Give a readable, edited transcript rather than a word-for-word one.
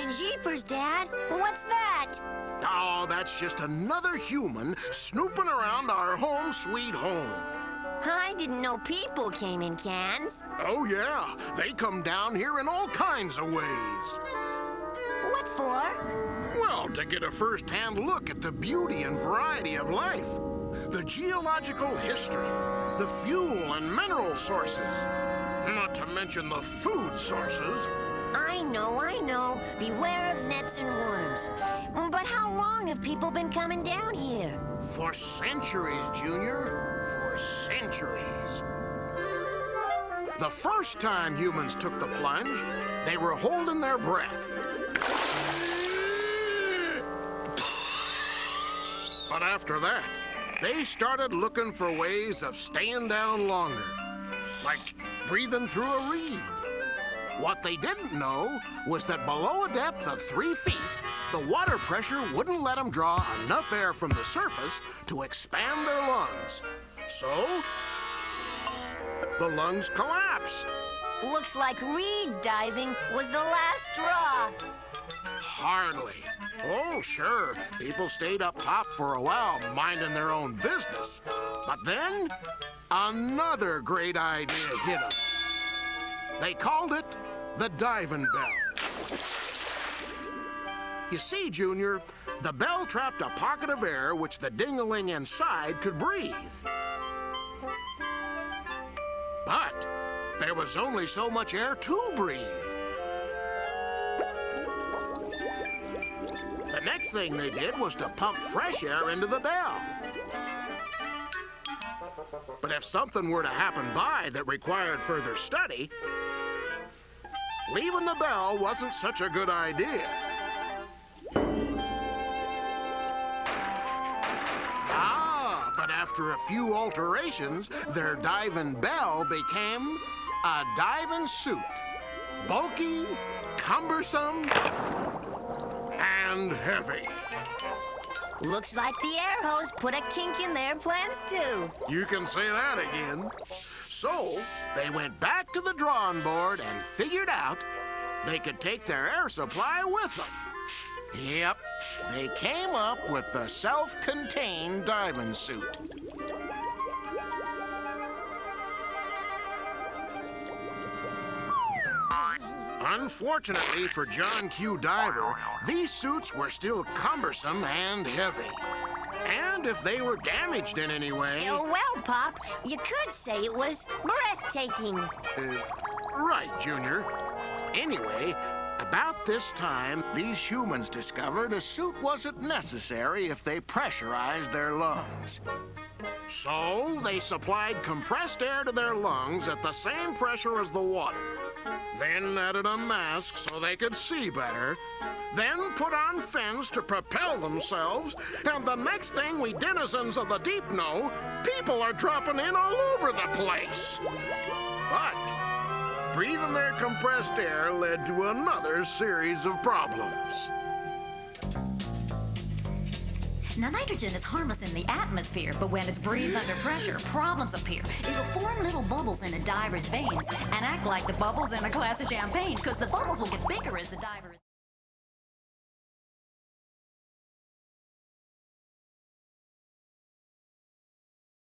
Jeepers, Dad. What's that? Oh, that's just another human snooping around our home sweet home. I didn't know people came in cans. Oh, yeah. They come down here in all kinds of ways. What for? Well, to get a first-hand look at the beauty and variety of life, the geological history, the fuel and mineral sources, not to mention the food sources. I know. Beware of nets and worms. But how long have people been coming down here? For centuries, Junior. For centuries. The first time humans took the plunge, they were holding their breath. But after that, they started looking for ways of staying down longer, like breathing through a reed. What they didn't know was that below a depth of 3 feet, the water pressure wouldn't let them draw enough air from the surface to expand their lungs. So, the lungs collapsed. Looks like reed diving was the last straw. Hardly. Oh, sure, people stayed up top for a while, minding their own business. But then, another great idea hit them. They called it the diving bell. You see, Junior, the bell trapped a pocket of air which the ding-a-ling inside could breathe. But there was only so much air to breathe. The next thing they did was to pump fresh air into the bell. But if something were to happen by that required further study, leaving the bell wasn't such a good idea. But after a few alterations, their diving bell became a diving suit. Bulky, cumbersome, and heavy. Looks like the air hose put a kink in their plans, too. You can say that again. So, they went back to the drawing board and figured out they could take their air supply with them. Yep, they came up with the self-contained diving suit. Unfortunately for John Q. Diver, these suits were still cumbersome and heavy. And if they were damaged in any way... Well, Pop, you could say it was breathtaking. Right, Junior. Anyway, about this time, these humans discovered a suit wasn't necessary if they pressurized their lungs. So, they supplied compressed air to their lungs at the same pressure as the water. Then added a mask so they could see better. Then put on fins to propel themselves. And the next thing we denizens of the deep know, people are dropping in all over the place. But breathing their compressed air led to another series of problems. Now, nitrogen is harmless in the atmosphere, but when it's breathed under pressure, problems appear. It'll form little bubbles in a diver's veins and act like the bubbles in a glass of champagne, because the bubbles will get bigger as the diver is...